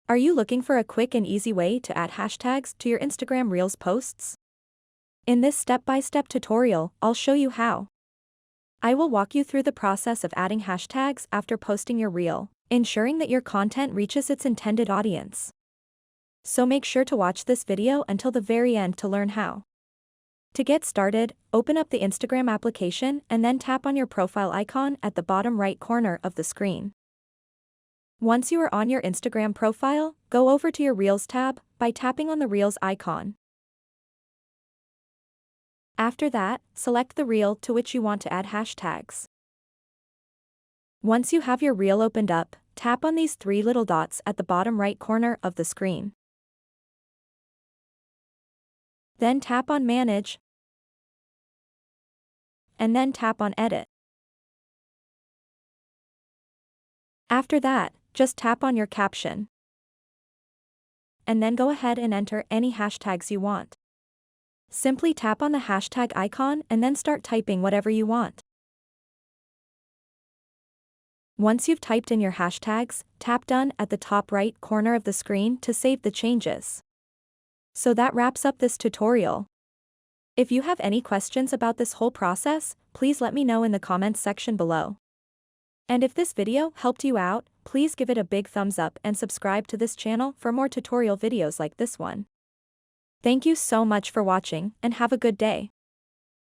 Are you looking for a quick and easy way to add hashtags to your Instagram Reels posts? In this step-by-step tutorial, I'll show you how. I will walk you through the process of adding hashtags after posting your reel, ensuring that your content reaches its intended audience. So make sure to watch this video until the very end to learn how. To get started, open up the Instagram application and then tap on your profile icon at the bottom right corner of the screen. Once you are on your Instagram profile, go over to your Reels tab by tapping on the Reels icon. After that, select the reel to which you want to add hashtags. Once you have your reel opened up, tap on these three little dots at the bottom right corner of the screen. Then tap on Manage, and then tap on Edit. After that, just tap on your caption. And then go ahead and enter any hashtags you want. Simply tap on the hashtag icon and then start typing whatever you want. Once you've typed in your hashtags, tap Done at the top right corner of the screen to save the changes. So that wraps up this tutorial. If you have any questions about this whole process, please let me know in the comments section below. And if this video helped you out, please give it a big thumbs up and subscribe to this channel for more tutorial videos like this one. Thank you so much for watching and have a good day.